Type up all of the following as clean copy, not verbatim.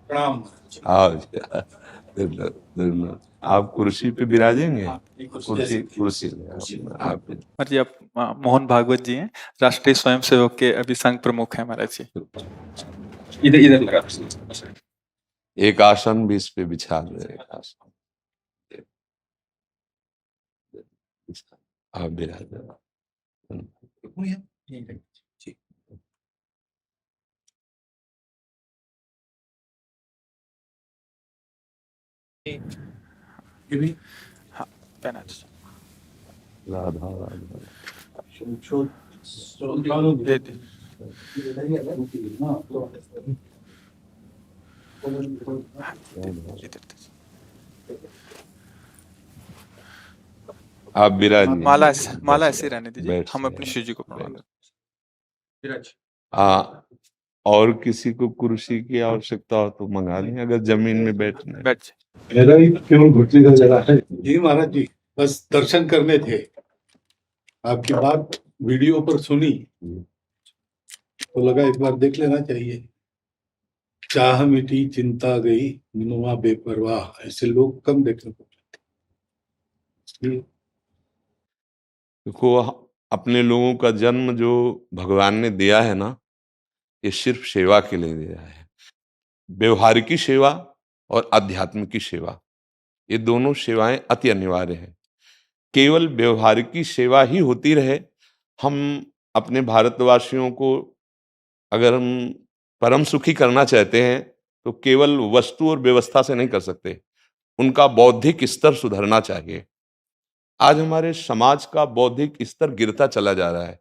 प्रणाम। आओ जी, धन्यवाद, धन्यवाद। आप कुर्सी पे विराजेंगे? हाँ, एक कुर्सी कुर्सी ले आप जी, आप मोहन भागवत जी हैं, राष्ट्रीय स्वयंसेवक के अभी संघ प्रमुख हैं महाराज जी। इधर इधर लगा। एक आसन भी इस पे बिछा दो, एक आसन आप विराज। हाँ, पहना राधा राधा दे दे। इधर दे। आप विराजिए। माला माला बस ऐसे रहने दीजिए, बैठ हम से अपनी शिव जी को प्रणाम करें। और किसी को कुर्सी की आवश्यकता हो तो मंगा लें, अगर जमीन में बैठना है। बैठ जाए। मेरा ही केवल घुटने का जरा है जी महाराज जी, बस दर्शन करने थे। आपकी बात वीडियो पर सुनी तो लगा एक बार देख लेना चाहिए। चाह मिटी चिंता गई मिनुआ बेपरवाह, ऐसे लोग कम देखने को मिलते। देखो, अपने लोगों का जन्म जो भगवान ने दिया है ना, ये सिर्फ सेवा के लिए दिया है। व्यवहारिकी सेवा और आध्यात्मिक सेवा, ये दोनों सेवाएं अति अनिवार्य हैं। केवल व्यवहारिकी सेवा ही होती रहे, हम अपने भारतवासियों को अगर हम परम सुखी करना चाहते हैं तो केवल वस्तु और व्यवस्था से नहीं कर सकते, उनका बौद्धिक स्तर सुधरना चाहिए। आज हमारे समाज का बौद्धिक स्तर गिरता चला जा रहा है,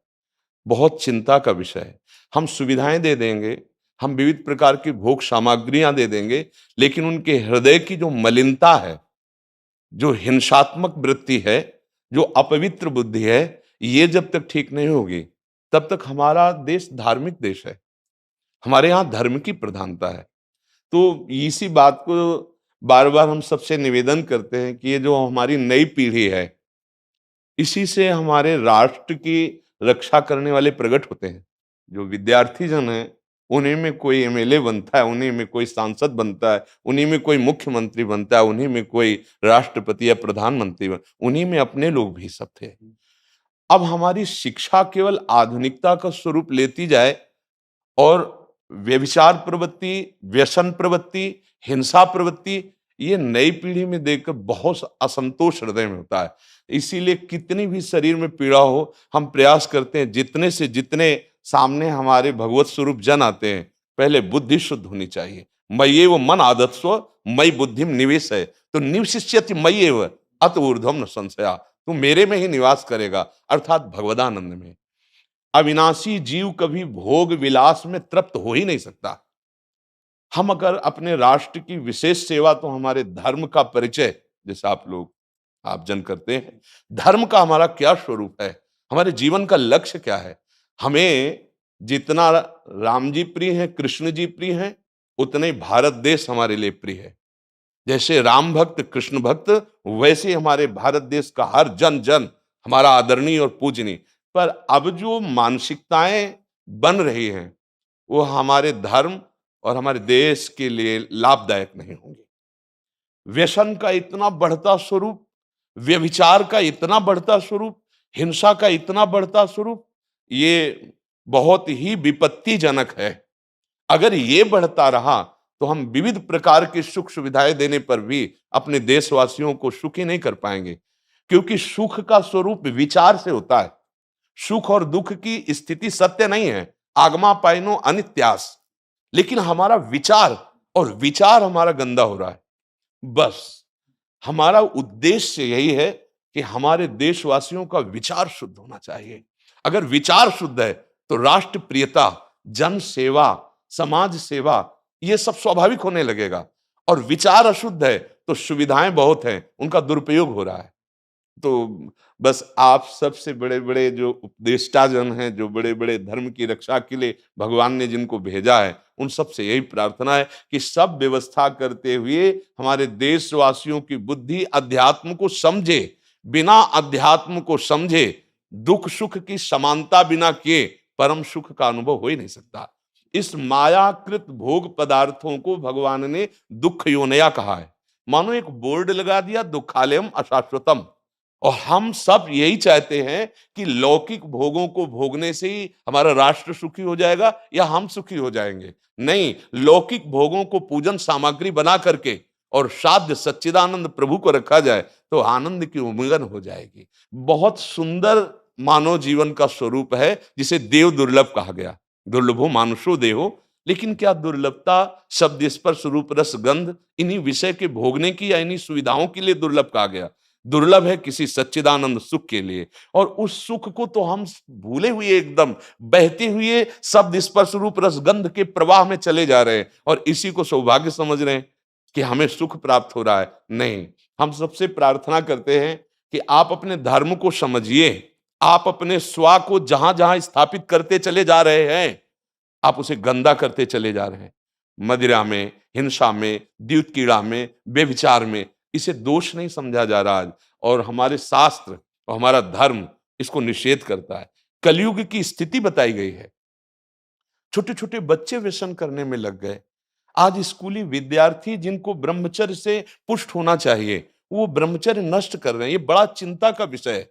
बहुत चिंता का विषय है। हम सुविधाएं दे देंगे, हम विविध प्रकार की भोग सामग्रियां दे देंगे, लेकिन उनके हृदय की जो मलिनता है, जो हिंसात्मक वृत्ति है, जो अपवित्र बुद्धि है, ये जब तक ठीक नहीं होगी तब तक हमारा देश धार्मिक देश है, हमारे यहाँ धर्म की प्रधानता है। तो इसी बात को बार बार हम सबसे निवेदन करते हैं कि ये जो हमारी नई पीढ़ी है, इसी से हमारे राष्ट्र की रक्षा करने वाले प्रकट होते हैं। जो विद्यार्थी जन है, उन्हीं में कोई एमएलए बनता है, उन्हीं में कोई सांसद बनता है, उन्हीं में कोई मुख्यमंत्री बनता है, उन्हीं में कोई राष्ट्रपति या प्रधानमंत्री उन्हीं में अपने लोग भी सब थे। अब हमारी शिक्षा केवल आधुनिकता का स्वरूप लेती जाए और व्यभिचार प्रवृत्ति, व्यसन प्रवृत्ति, हिंसा प्रवृत्ति, ये नई पीढ़ी में देखकर बहुत असंतोष हृदय में होता है। इसीलिए कितनी भी शरीर में पीड़ा हो, हम प्रयास करते हैं जितने से जितने सामने हमारे भगवत स्वरूप जन आते हैं, पहले बुद्धि शुद्ध होनी चाहिए। मय्येव मन आदत्स्व मयि बुद्धिम निवेश है, तो निवशिष्यति मय्येव अत ऊर्ध्वम न संशया, तू मेरे में ही निवास करेगा, अर्थात भगवदानंद में। अविनाशी जीव कभी भोग विलास में तृप्त हो ही नहीं सकता। हम अगर अपने राष्ट्र की विशेष सेवा, तो हमारे धर्म का परिचय, जैसे आप जन करते हैं, धर्म का हमारा क्या स्वरूप है, हमारे जीवन का लक्ष्य क्या है। हमें जितना राम जी प्रिय हैं, कृष्ण जी प्रिय हैं, उतने ही भारत देश हमारे लिए प्रिय है। जैसे राम भक्त, कृष्ण भक्त, वैसे हमारे भारत देश का हर जन जन हमारा आदरणीय और पूजनीय। पर अब जो मानसिकताएं बन रही हैं, वो हमारे धर्म और हमारे देश के लिए लाभदायक नहीं होंगी। व्यसन का इतना बढ़ता स्वरूप, व्यभिचार का इतना बढ़ता स्वरूप, हिंसा का इतना बढ़ता स्वरूप, ये बहुत ही विपत्तिजनक है। अगर ये बढ़ता रहा तो हम विविध प्रकार की सुख सुविधाएं देने पर भी अपने देशवासियों को सुखी नहीं कर पाएंगे, क्योंकि सुख का स्वरूप विचार से होता है। सुख और दुख की स्थिति सत्य नहीं है, आगमा पाइनो अनित्यास, लेकिन हमारा विचार, और विचार हमारा गंदा हो रहा है। बस हमारा उद्देश्य यही है कि हमारे देशवासियों का विचार शुद्ध होना चाहिए। अगर विचार शुद्ध है तो राष्ट्र प्रियता, जन सेवा, समाज सेवा, ये सब स्वाभाविक होने लगेगा। और विचार अशुद्ध है तो सुविधाएं बहुत हैं, उनका दुरुपयोग हो रहा है। तो बस आप सबसे बड़े बड़े जो उपदेष्टा जन हैं, जो बड़े बड़े धर्म की रक्षा के लिए भगवान ने जिनको भेजा है, उन सबसे यही प्रार्थना है कि सब व्यवस्था करते हुए हमारे देशवासियों की बुद्धि अध्यात्म को समझे। बिना अध्यात्म को समझे दुख सुख की समानता बिना किए परम सुख का अनुभव हो ही नहीं सकता। इस मायाकृत भोग पदार्थों को भगवान ने दुख योनया कहा है। मानो एक बोर्ड लगा दिया, दुखालयम अशाश्वतम। और हम सब यही चाहते हैं कि लौकिक भोगों को भोगने से ही हमारा राष्ट्र सुखी हो जाएगा या हम सुखी हो जाएंगे। नहीं, लौकिक भोगों को पूजन सामग्री बना करके और साध्य सच्चिदानंद प्रभु को रखा जाए तो आनंद की उमंगन हो जाएगी। बहुत सुंदर मानव जीवन का स्वरूप है, जिसे देव दुर्लभ कहा गया। दुर्लभो मानुषो देहो। लेकिन क्या दुर्लभता शब्द स्पर्श रूप रस गंध इन्हीं विषय के भोगने की या इन्हीं सुविधाओं के लिए दुर्लभ कहा गया? दुर्लभ है किसी सच्चिदानंद सुख के लिए। और उस सुख को तो हम भूले हुए, एकदम बहते हुए शब्द स्पर्श रूप रस गंध के प्रवाह में चले जा रहे हैं और इसी को सौभाग्य समझ रहे हैं कि हमें सुख प्राप्त हो रहा है। नहीं, हम सबसे प्रार्थना करते हैं कि आप अपने धर्म को समझिए। आप अपने स्वा को जहां जहां स्थापित करते चले जा रहे हैं, आप उसे गंदा करते चले जा रहे हैं। मदिरा में, हिंसा में, द्यूत कीड़ा में, व्यभिचार में, इसे दोष नहीं समझा जा रहा आज। और हमारे शास्त्र और हमारा धर्म इसको निषेध करता है। कलयुग की स्थिति बताई गई है। छोटे छोटे बच्चे व्यसन करने में लग गए। आज स्कूली विद्यार्थी जिनको ब्रह्मचर्य से पुष्ट होना चाहिए, वो ब्रह्मचर्य नष्ट कर रहे हैं। ये बड़ा चिंता का विषय है।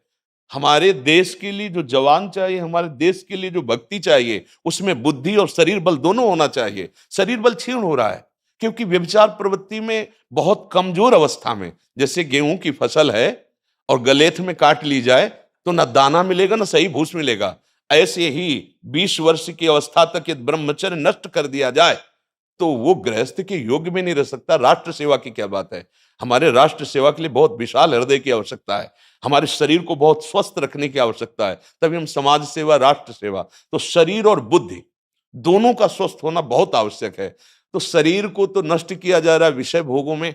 हमारे देश के लिए जो जवान चाहिए, हमारे देश के लिए जो भक्ति चाहिए, उसमें बुद्धि और शरीर बल दोनों होना चाहिए। शरीर बल क्षीण हो रहा है क्योंकि व्यभिचार प्रवृत्ति में बहुत कमजोर अवस्था में, जैसे गेहूं की फसल है और गलेथ में काट ली जाए तो न दाना मिलेगा न सही भूस मिलेगा। ऐसे ही 20 वर्ष की अवस्था तक यदि ब्रह्मचर्य नष्ट कर दिया जाए तो वो गृहस्थ के योग्य में नहीं रह सकता। राष्ट्र सेवा की क्या बात है। हमारे राष्ट्र सेवा के लिए बहुत विशाल हृदय की आवश्यकता है। हमारे शरीर को बहुत स्वस्थ रखने की आवश्यकता है, तभी हम समाज सेवा, राष्ट्र सेवा। तो शरीर और बुद्धि दोनों का स्वस्थ होना बहुत आवश्यक है। तो शरीर को तो नष्ट किया जा रहा है विषय भोगों में।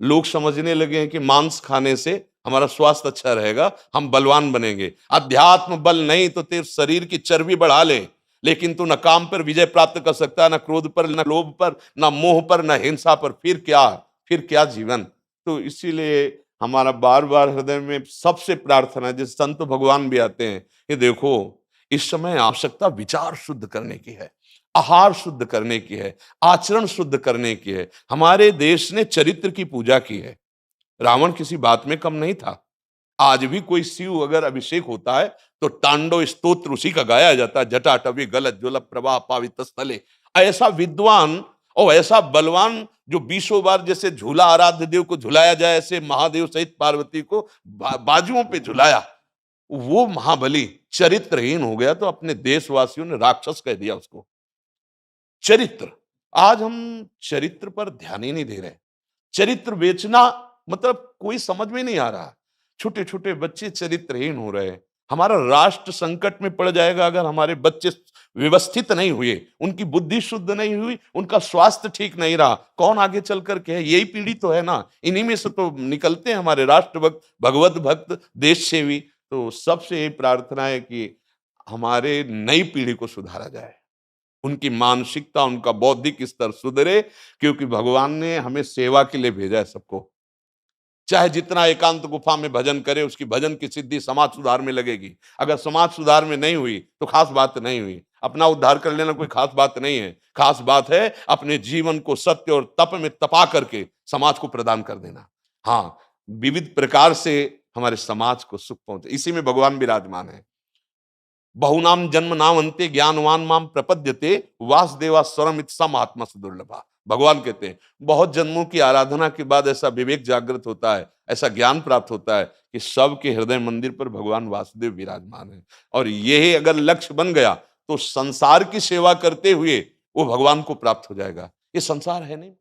लोग समझने लगे हैं कि मांस खाने से हमारा स्वास्थ्य अच्छा रहेगा, हम बलवान बनेंगे। अध्यात्म बल नहीं तो तेरे शरीर की चर्बी बढ़ा ले, लेकिन तू न काम पर विजय प्राप्त कर सकता, न क्रोध पर, न लोभ पर, न मोह पर, न हिंसा पर। फिर क्या जीवन। तो इसीलिए हमारा बार बार हृदय में सबसे प्रार्थना है, जिस संत भगवान भी आते हैं, ये देखो इस समय आवश्यकता विचार शुद्ध करने की है, आहार शुद्ध करने की है, आचरण शुद्ध करने की है। हमारे देश ने चरित्र की पूजा की है। रावण किसी बात में कम नहीं था। आज भी कोई शिव अगर अभिषेक होता है तो तांडव स्तोत्र उसी का गाया जाता है। जटाटवी गलत ज्वल प्रवाह पावित स्थले। ऐसा विद्वान और ऐसा बलवान जो 20 बार जैसे झूला आराध्य देव को झुलाया जाए, ऐसे महादेव सहित पार्वती को बाजुओं पे झुलाया, वो महाबली चरित्रहीन हो गया तो अपने देशवासियों ने राक्षस कह दिया उसको। चरित्र, आज हम चरित्र पर ध्यान ही नहीं दे रहे। चरित्र बेचना मतलब कोई समझ में नहीं आ रहा। छोटे छोटे बच्चे चरित्रहीन हो रहे हैं। हमारा राष्ट्र संकट में पड़ जाएगा अगर हमारे बच्चे व्यवस्थित नहीं हुए, उनकी बुद्धि शुद्ध नहीं हुई, उनका स्वास्थ्य ठीक नहीं रहा। कौन आगे चल कर के है? यही पीढ़ी तो है ना। इन्हीं में से तो निकलते हैं हमारे राष्ट्र भक्त, भगवत भक्त, देश सेवी। तो सबसे यही प्रार्थना है कि हमारे नई पीढ़ी को सुधारा जाए, उनकी मानसिकता, उनका बौद्धिक स्तर सुधरे, क्योंकि भगवान ने हमें सेवा के लिए भेजा है सबको। चाहे जितना एकांत गुफा में भजन करे, उसकी भजन की सिद्धि समाज सुधार में लगेगी। अगर समाज सुधार में नहीं हुई तो खास बात नहीं हुई। अपना उद्धार कर लेना कोई खास बात नहीं है। खास बात है अपने जीवन को सत्य और तप में तपा करके समाज को प्रदान कर देना। हाँ, विविध प्रकार से हमारे समाज को सुख पहुंचे, इसी में भगवान विराजमान है। बहुनाम जन्म नाम अंते ज्ञानवान माम प्रपद्यते वासुदेवा स्वरमित सम आत्मा दुर्लभा। भगवान कहते हैं बहुत जन्मों की आराधना के बाद ऐसा विवेक जागृत होता है, ऐसा ज्ञान प्राप्त होता है कि सबके हृदय मंदिर पर भगवान वासुदेव विराजमान है। और यही अगर लक्ष्य बन गया तो संसार की सेवा करते हुए वो भगवान को प्राप्त हो जाएगा। ये संसार है नहीं,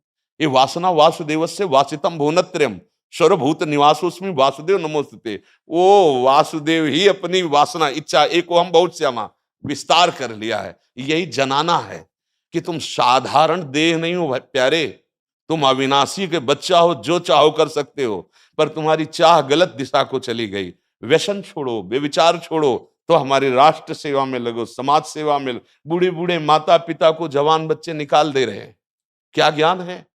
ये वासना वासुदेवस्य वासितम भुवनत्रयम् सर्वभूत निवासोस्मि वासुदेव नमोस्तुते। वो वासुदेव ही अपनी वासना, इच्छा, एको हम बहुत श्यामा विस्तार कर लिया है। यही जनाना है कि तुम साधारण देह नहीं हो प्यारे, तुम अविनाशी के बच्चा हो, जो चाहो कर सकते हो। पर तुम्हारी चाह गलत दिशा को चली गई। व्यसन छोड़ो, बेविचार छोड़ो, तो हमारी राष्ट्र सेवा में लगो, समाज सेवा में। बूढ़े बूढ़े माता पिता को जवान बच्चे निकाल दे रहे हैं। क्या ज्ञान है?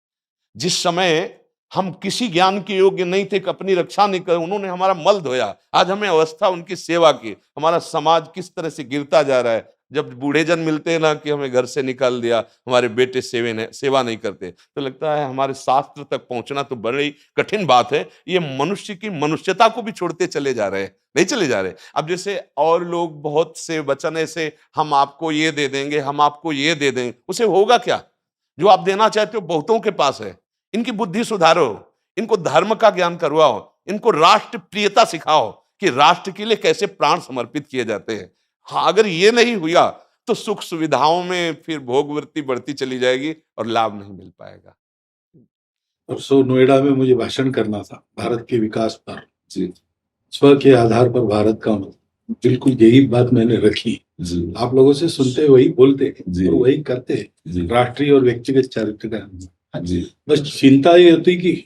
जिस समय हम किसी ज्ञान के योग्य नहीं थे कि अपनी रक्षा नहीं कर, उन्होंने हमारा मल धोया। आज हमें अवस्था उनकी सेवा की। हमारा समाज किस तरह से गिरता जा रहा है। जब बूढ़े जन मिलते हैं ना कि हमें घर से निकाल दिया, हमारे बेटे सेवा नहीं करते, तो लगता है हमारे शास्त्र तक पहुंचना तो बड़ी कठिन बात है। ये मनुष्य की मनुष्यता को भी छोड़ते चले जा रहे हैं, नहीं चले जा रहे। अब जैसे और लोग बहुत से वचन ऐसे, हम आपको ये दे देंगे, हम आपको ये दे देंगे, उसे होगा क्या? जो आप देना चाहते हो बहुतों के पास है। इनकी बुद्धि सुधारो, इनको धर्म का ज्ञान करवाओ, इनको राष्ट्र प्रियता सिखाओ कि राष्ट्र के लिए कैसे प्राण समर्पित किए जाते हैं। हाँ, अगर ये नहीं हुआ तो सुख सुविधाओं में फिर भोगवृत्ति बढ़ती चली जाएगी और लाभ नहीं मिल पाएगा। परसों नोएडा में मुझे भाषण करना था भारत के विकास पर, स्व के आधार पर भारत का मतलब, बिल्कुल यही बात मैंने रखी। आप लोगों से सुनते वही बोलते और वही करते, राष्ट्रीय और व्यक्तिगत चरित्र का। बस चिंता ये होती कि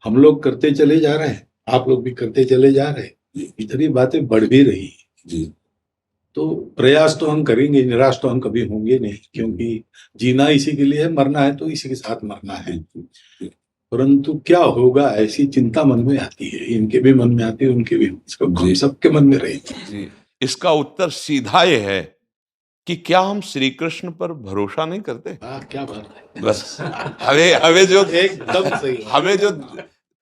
हम लोग करते चले जा रहे हैं, आप लोग भी करते चले जा रहे हैं, इतनी बातें बढ़ भी रही। तो प्रयास तो हम करेंगे, निराश तो हम कभी होंगे नहीं, क्योंकि जीना इसी के लिए है, मरना है तो इसी के साथ मरना है। परंतु क्या होगा ऐसी चिंता मन में आती है, इनके भी मन में आती है, उनके भी, सबके मन में रहेगी। इसका उत्तर सीधा ये है कि क्या हम श्री कृष्ण पर भरोसा नहीं करते? क्या बात है। बस हमें जो एकदम सही, हमें जो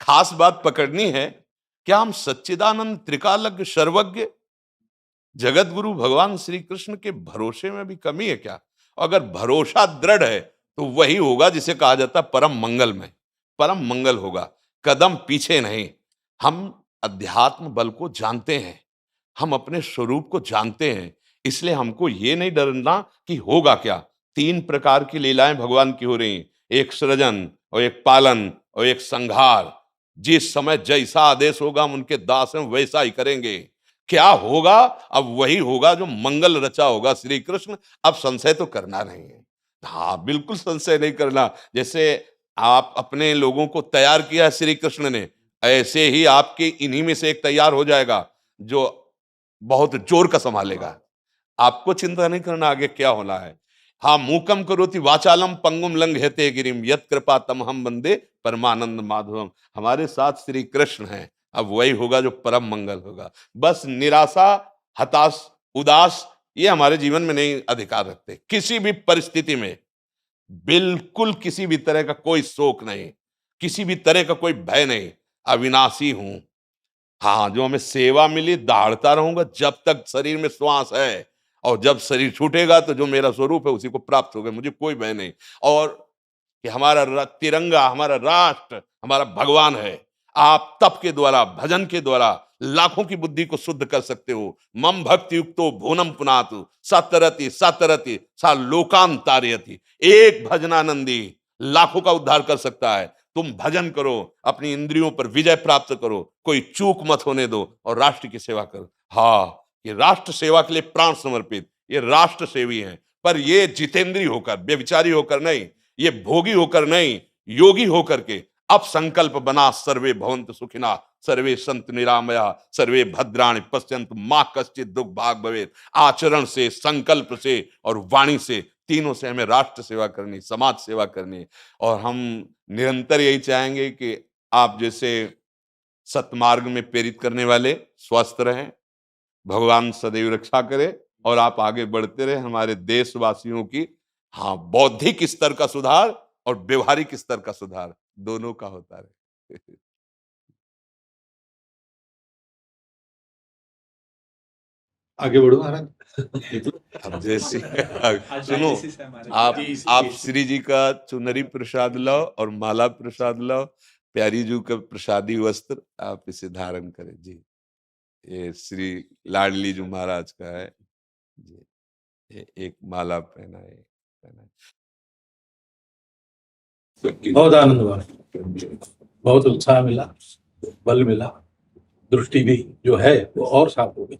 खास बात पकड़नी है, क्या हम सच्चिदानंद त्रिकालज्ञ सर्वज्ञ जगत गुरु भगवान श्री कृष्ण के भरोसे में भी कमी है क्या? अगर भरोसा दृढ़ है तो वही होगा जिसे कहा जाता है परम मंगल में, परम मंगल होगा, कदम पीछे नहीं। हम अध्यात्म बल को जानते हैं, हम अपने स्वरूप को जानते हैं, इसलिए हमको ये नहीं डरना कि होगा क्या। 3 प्रकार की लीलाएं भगवान की हो रही, एक सृजन और एक पालन और एक संहार। जिस समय जैसा आदेश होगा हम उनके दास हैं, वैसा ही करेंगे। क्या होगा? अब वही होगा जो मंगल रचा होगा श्री कृष्ण। अब संशय तो करना नहीं है। हाँ, बिल्कुल संशय नहीं करना। जैसे आप अपने लोगों को तैयार किया श्री कृष्ण ने, ऐसे ही आपके इन्हीं में से एक तैयार हो जाएगा जो बहुत जोर का संभालेगा। आपको चिंता नहीं करना आगे क्या होना है। हाँ, मूकम करोति वाचालम पंगुम लंघयते गिरिम यत् कृपा तमहम वंदे परमानंद माधवम। हमारे साथ श्री कृष्ण हैं, अब वही होगा जो परम मंगल होगा। बस निराशा, हताश, उदास ये हमारे जीवन में नहीं अधिकार रखते। किसी भी परिस्थिति में बिल्कुल किसी भी तरह का कोई शोक नहीं, किसी भी तरह का कोई भय नहीं। अविनाशी हूं। हाँ, जो हमें सेवा मिली दहाड़ता रहूंगा जब तक शरीर में श्वास है, और जब शरीर छूटेगा तो जो मेरा स्वरूप है उसी को प्राप्त होगा, मुझे कोई भय नहीं। और कि हमारा तिरंगा, हमारा राष्ट्र, हमारा भगवान है। आप तप के द्वारा, भजन के द्वारा लाखों की बुद्धि को शुद्ध कर सकते हो। मम भक्ति युक्तो भुवनम पुनातु सतरति सतरति सा लोकान तारयति। एक भजनानंदी लाखों का उद्धार कर सकता है। तुम भजन करो, अपनी इंद्रियों पर विजय प्राप्त करो, कोई चूक मत होने दो और राष्ट्र की सेवा करो। हाँ, ये राष्ट्र सेवा के लिए प्राण समर्पित, ये राष्ट्र सेवी हैं। पर ये जितेंद्रीय होकर, व्यभिचारी होकर नहीं, ये भोगी होकर नहीं, योगी होकर के अब संकल्प बना, सर्वे भवन्तु सुखिना, सर्वे सन्तु निरामया, सर्वे भद्राणि पश्यन्तु मा कश्चित् दुःख भाग् भवेत्। आचरण से, संकल्प से और वाणी से, तीनों से हमें राष्ट्र सेवा करनी, समाज सेवा करनी। और हम निरंतर यही चाहेंगे कि आप जैसे सतमार्ग में प्रेरित करने वाले स्वस्थ रहें, भगवान सदैव रक्षा करे और आप आगे बढ़ते रहे। हमारे देशवासियों की हाँ बौद्धिक स्तर का सुधार और व्यवहारिक स्तर का सुधार दोनों का होता रहे। आगे बढ़ो महाराज। अब जैसे सुनो, आप श्री जी का चुनरी प्रसाद लाओ और माला प्रसाद लाओ, प्यारी जी का प्रसादी वस्त्र आप इसे धारण करें जी। ये श्री लाडली जी महाराज का है जी, ये एक माला पहनाए। बहुत आनंद हुआ, बहुत उत्साह मिला, बल मिला, दृष्टि भी जो है वो और साफ हो गई।